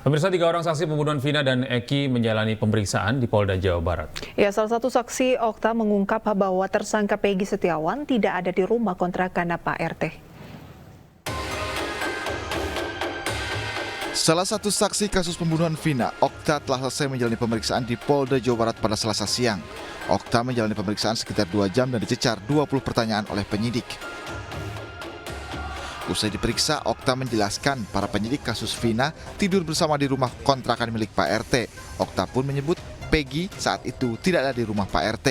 Pemirsa, 3 orang saksi pembunuhan Vina dan Eki menjalani pemeriksaan di Polda Jawa Barat. Ya, salah satu saksi Okta mengungkap bahwa tersangka Peggy Setiawan tidak ada di rumah kontrakan Pak RT. Salah satu saksi kasus pembunuhan Vina, Okta telah selesai menjalani pemeriksaan di Polda Jawa Barat pada Selasa siang. Okta menjalani pemeriksaan sekitar 2 jam dan dicecar 20 pertanyaan oleh penyidik. Usai diperiksa, Okta menjelaskan para penyidik kasus Vina tidur bersama di rumah kontrakan milik Pak RT. Okta pun menyebut Peggy saat itu tidak ada di rumah Pak RT.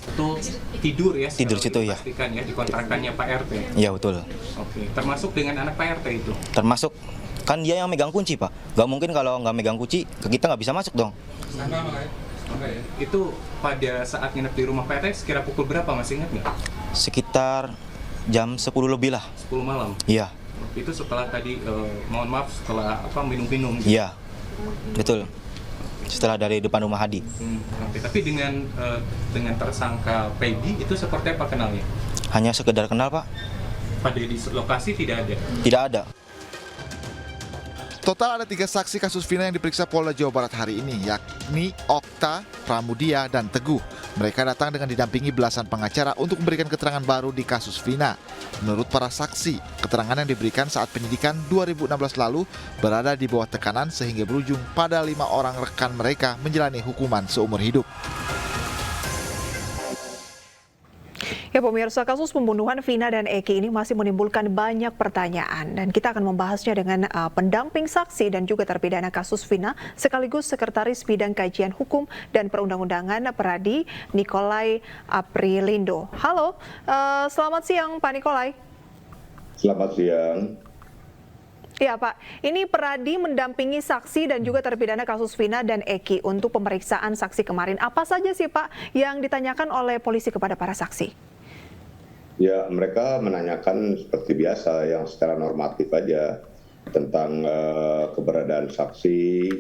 Itu tidur ya? Tidur situ ya. Pastikan ya di kontrakannya Pak RT. Iya betul. Oke, termasuk dengan anak Pak RT itu. Termasuk kan dia yang megang kunci Pak. Gak mungkin kalau nggak megang kunci kita nggak bisa masuk dong. Itu pada saat nginep di rumah Pak RT sekira pukul berapa, masih ingat nggak? Sekitar jam 10 lebih lah. 10 malam. Iya. Itu setelah tadi mohon maaf setelah minum-minum. Gitu. Iya. Betul. Setelah dari depan rumah Hadi. Oke. Tapi dengan tersangka Peggy itu seperti apa kenalnya? Hanya sekedar kenal Pak. Pada di lokasi tidak ada. Tidak ada. Total ada 3 saksi kasus Vina yang diperiksa Polda Jawa Barat hari ini, yakni Okta, Pramudia, dan Teguh. Mereka datang dengan didampingi belasan pengacara untuk memberikan keterangan baru di kasus Vina. Menurut para saksi, keterangan yang diberikan saat penyidikan 2016 lalu berada di bawah tekanan sehingga berujung pada 5 orang rekan mereka menjalani hukuman seumur hidup. Ya, pemirsa, kasus pembunuhan Vina dan Eki ini masih menimbulkan banyak pertanyaan dan kita akan membahasnya dengan pendamping saksi dan juga terpidana kasus Vina sekaligus Sekretaris Bidang Kajian Hukum dan Perundang-undangan Peradi, Nikolai Aprilindo. Halo, selamat siang Pak Nikolai. Selamat siang. Ya Pak, ini Peradi mendampingi saksi dan juga terpidana kasus Vina dan Eki untuk pemeriksaan saksi kemarin. Apa saja sih Pak yang ditanyakan oleh polisi kepada para saksi? Ya, mereka menanyakan seperti biasa yang secara normatif aja tentang keberadaan saksi,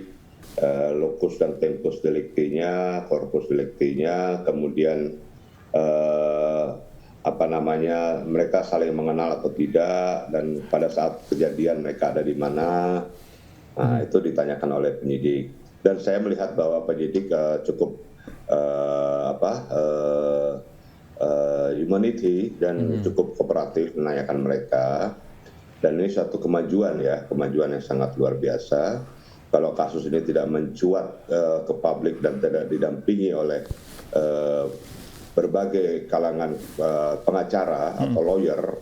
locus dan tempus delictinya, corpus delictinya, kemudian mereka saling mengenal atau tidak, dan pada saat kejadian mereka ada di mana. Nah, itu ditanyakan oleh penyidik. Dan saya melihat bahwa penyidik cukup humanity dan cukup kooperatif menanyakan mereka. Dan ini suatu kemajuan yang sangat luar biasa. Kalau kasus ini tidak mencuat ke publik dan tidak didampingi oleh berbagai kalangan pengacara atau lawyer,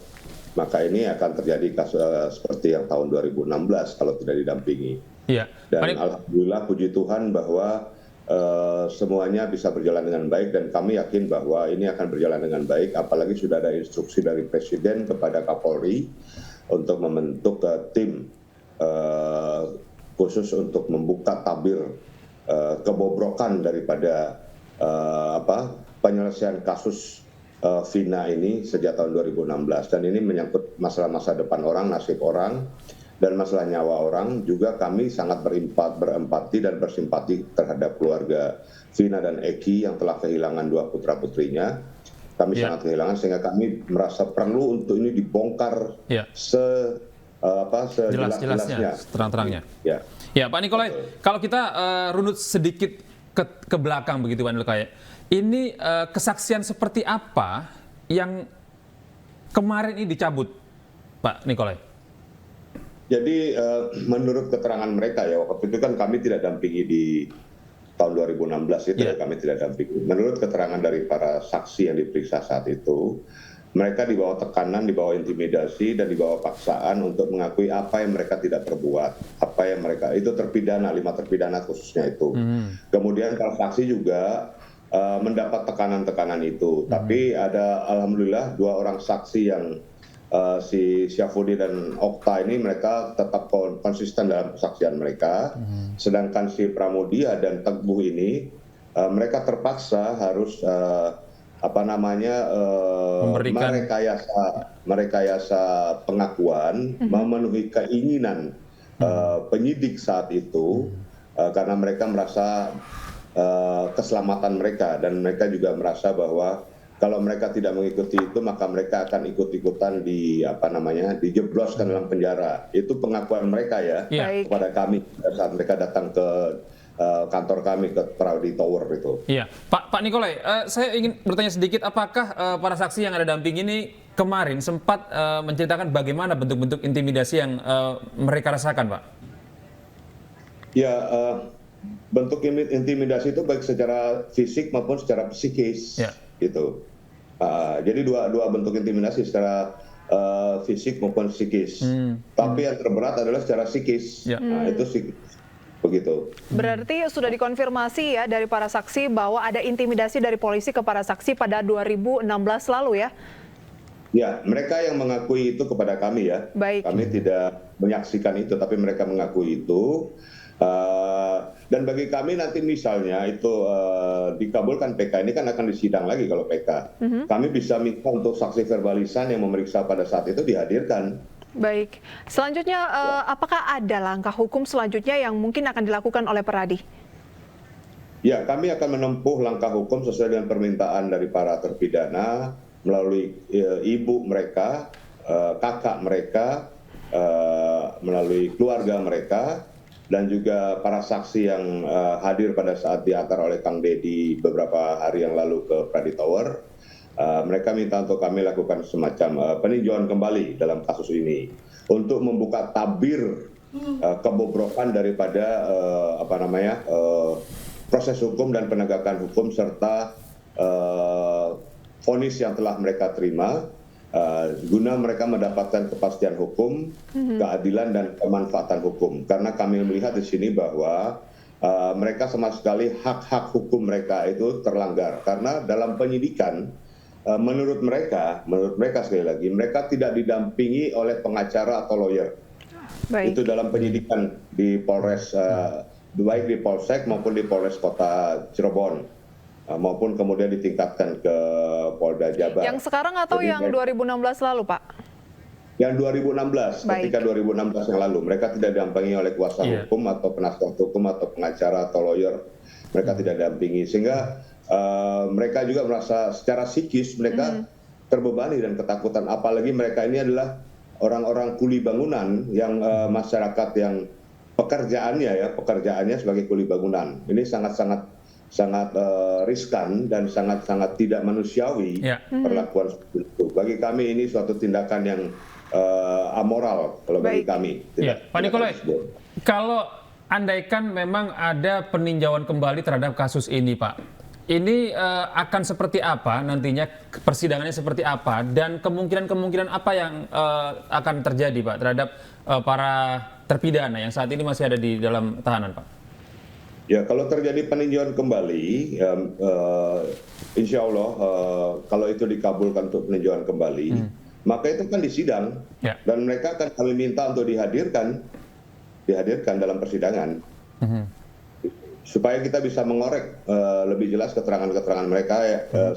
maka ini akan terjadi kasus seperti yang tahun 2016 kalau tidak didampingi. Iya. Dan alhamdulillah puji Tuhan bahwa semuanya bisa berjalan dengan baik, dan kami yakin bahwa ini akan berjalan dengan baik, apalagi sudah ada instruksi dari Presiden kepada Kapolri untuk membentuk tim khusus untuk membuka tabir kebobrokan daripada penyelesaian kasus Vina ini sejak tahun 2016, dan ini menyangkut masalah masa depan orang, nasib orang, dan masalah nyawa orang. Juga kami sangat berempati dan bersimpati terhadap keluarga Vina dan Eki yang telah kehilangan 2 putra-putrinya. Kami sangat kehilangan, sehingga kami merasa perlu untuk ini dibongkar sejelas-jelasnya, terang-terangnya. Ya, Pak Nikolai, kalau kita runut sedikit ke belakang begitu Pak Nikolai, ini kesaksian seperti apa yang kemarin ini dicabut, Pak Nikolai? Jadi menurut keterangan mereka ya, waktu itu kan kami tidak dampingi di tahun 2016 itu kami tidak dampingi. Menurut keterangan dari para saksi yang diperiksa saat itu, mereka di bawah tekanan, di bawah intimidasi, dan di bawah paksaan untuk mengakui apa yang mereka tidak perbuat, apa yang mereka itu terpidana, 5 terpidana khususnya itu. Kemudian para saksi juga mendapat tekanan-tekanan itu. Tapi ada alhamdulillah 2 orang saksi yang si Syafudi dan Okta ini mereka tetap konsisten dalam kesaksian mereka. Sedangkan si Pramudia dan Teguh ini mereka terpaksa harus merekayasa pengakuan, memenuhi keinginan penyidik saat itu, karena mereka merasa keselamatan mereka, dan mereka juga merasa bahwa kalau mereka tidak mengikuti itu maka mereka akan ikut-ikutan dijebloskan dalam penjara. Itu pengakuan mereka ya Baik. kepada kami saat mereka datang ke kantor kami ke Praudi Tower itu. Iya, Pak Nikolai, saya ingin bertanya sedikit, apakah para saksi yang ada damping ini kemarin sempat menceritakan bagaimana bentuk-bentuk intimidasi yang mereka rasakan, Pak? Ya, bentuk intimidasi itu baik secara fisik maupun secara psikis, gitu. Jadi dua bentuk intimidasi secara fisik maupun psikis. Tapi yang terberat adalah secara psikis. Nah, itu psikis. Begitu. Berarti sudah dikonfirmasi ya dari para saksi bahwa ada intimidasi dari polisi ke para saksi pada 2016 lalu ya? Ya, mereka yang mengakui itu kepada kami ya. Baik. Kami tidak menyaksikan itu, tapi mereka mengakui itu. Dan bagi kami nanti misalnya itu dikabulkan PK, ini kan akan disidang lagi kalau PK. Kami bisa minta untuk saksi verbalisan yang memeriksa pada saat itu dihadirkan. Baik. Selanjutnya, apakah ada langkah hukum selanjutnya yang mungkin akan dilakukan oleh Peradi? Ya, kami akan menempuh langkah hukum sesuai dengan permintaan dari para terpidana melalui ibu mereka, kakak mereka, melalui keluarga mereka, dan juga para saksi yang hadir pada saat diantar oleh Kang Deddy beberapa hari yang lalu ke Praedi Tower. Mereka minta untuk kami lakukan semacam peninjauan kembali dalam kasus ini untuk membuka tabir kebobrokan daripada proses hukum dan penegakan hukum serta vonis yang telah mereka terima guna mereka mendapatkan kepastian hukum, keadilan dan kemanfaatan hukum. Karena kami melihat di sini bahwa mereka sama sekali hak-hak hukum mereka itu terlanggar karena dalam penyidikan menurut mereka sekali lagi, mereka tidak didampingi oleh pengacara atau lawyer. Baik. Itu dalam penyidikan di Polres, baik di Polsek maupun di Polres Kota Cirebon, maupun kemudian ditingkatkan ke Polda Jabar. Yang sekarang atau Jadi, yang 2016 lalu, Pak? Yang 2016, Baik. ketika 2016 yang lalu, mereka tidak didampingi oleh kuasa hukum atau penasihat hukum atau pengacara atau lawyer. Mereka tidak didampingi, sehingga mereka juga merasa secara psikis mereka terbebani dan ketakutan. Apalagi mereka ini adalah orang-orang kuli bangunan yang masyarakat yang pekerjaannya sebagai kuli bangunan. Ini sangat riskan dan sangat tidak manusiawi perlakuan seperti itu. Bagi kami ini suatu tindakan yang amoral kalau bagi kami. Pak Nikolai, kalau andaikan memang ada peninjauan kembali terhadap kasus ini, Pak, ini akan seperti apa nantinya, persidangannya seperti apa, dan kemungkinan apa yang akan terjadi, Pak, terhadap para terpidana yang saat ini masih ada di dalam tahanan, Pak? Ya, kalau terjadi peninjauan kembali, insya Allah kalau itu dikabulkan untuk peninjauan kembali, maka itu kan disidang, dan mereka akan kami minta untuk dihadirkan dalam persidangan. Supaya kita bisa mengorek lebih jelas keterangan-keterangan mereka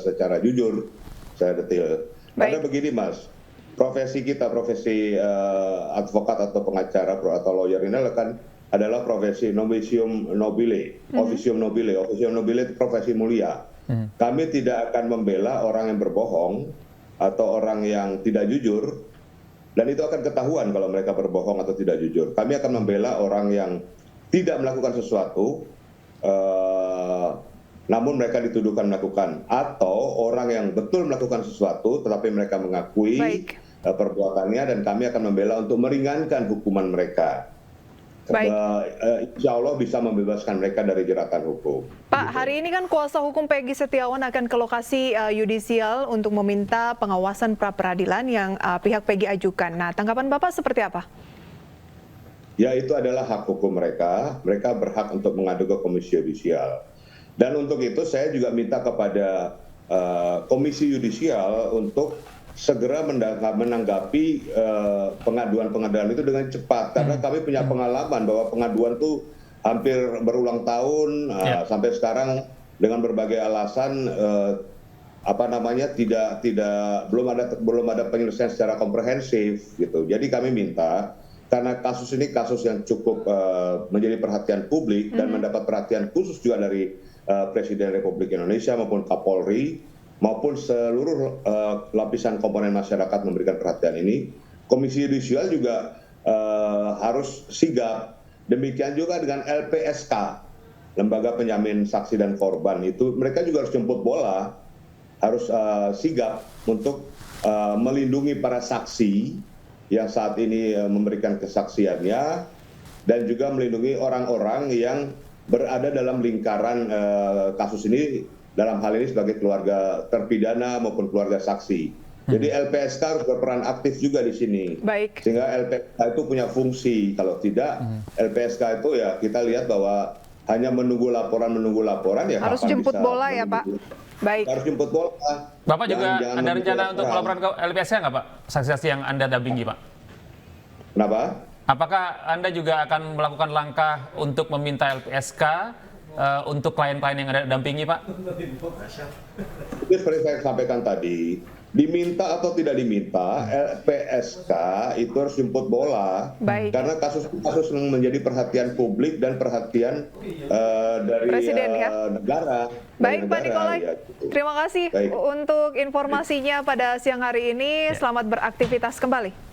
secara jujur, secara detail. Karena begini, Mas, profesi kita, profesi advokat atau pengacara atau lawyer ini adalah profesi novitium nobile, officium nobile. Officium nobile itu profesi mulia. Kami tidak akan membela orang yang berbohong atau orang yang tidak jujur, dan itu akan ketahuan kalau mereka berbohong atau tidak jujur. Kami akan membela orang yang tidak melakukan sesuatu, namun mereka dituduhkan melakukan, atau orang yang betul melakukan sesuatu tetapi mereka mengakui perbuatannya, dan kami akan membela untuk meringankan hukuman mereka. Insya Allah bisa membebaskan mereka dari jeratan hukum. Pak, hari ini kan kuasa hukum Peggy Setiawan akan ke lokasi yudisial untuk meminta pengawasan pra-peradilan yang pihak Peggy ajukan. Nah, tanggapan Bapak seperti apa? Ya, itu adalah hak hukum mereka. Mereka berhak untuk mengadu ke Komisi Yudisial. Dan untuk itu saya juga minta kepada Komisi Yudisial untuk segera menanggapi pengaduan-pengaduan itu dengan cepat. Karena kami punya pengalaman bahwa pengaduan itu hampir berulang tahun, sampai sekarang dengan berbagai alasan belum ada penyelesaian secara komprehensif gitu. Jadi kami minta, karena kasus ini kasus yang cukup menjadi perhatian publik dan mendapat perhatian khusus juga dari Presiden Republik Indonesia maupun Kapolri, maupun seluruh lapisan komponen masyarakat memberikan perhatian ini. Komisi Yudisial juga harus sigap. Demikian juga dengan LPSK, Lembaga Penjamin Saksi dan Korban, itu mereka juga harus jemput bola, harus sigap untuk melindungi para saksi yang saat ini memberikan kesaksiannya, dan juga melindungi orang-orang yang berada dalam lingkaran kasus ini, dalam hal ini sebagai keluarga terpidana maupun keluarga saksi. Jadi LPSK harus berperan aktif juga di sini. Baik. Sehingga LPSK itu punya fungsi. Kalau tidak, LPSK itu ya kita lihat bahwa hanya menunggu laporan ya Harus kapan jemput bisa bola ya, Pak. Baik. Harus jemput bola. Bapak juga Jangan ada menunggu rencana untuk laporan. melaporan ke LPSK nggak, Pak? Saksi-saksi yang Anda dampingi, Pak? Kenapa? Apakah Anda juga akan melakukan langkah untuk meminta LPSK untuk klien-klien yang Anda dampingi, Pak? Itu seperti saya sampaikan tadi, diminta atau tidak diminta, LPSK itu harus jemput bola. Baik. Karena kasus-kasus yang menjadi perhatian publik dan perhatian dari Presiden, ya? negara. Baik, Pak Negara, Nikolai. ya. Terima kasih Baik. untuk informasinya pada siang hari ini. Selamat beraktivitas kembali.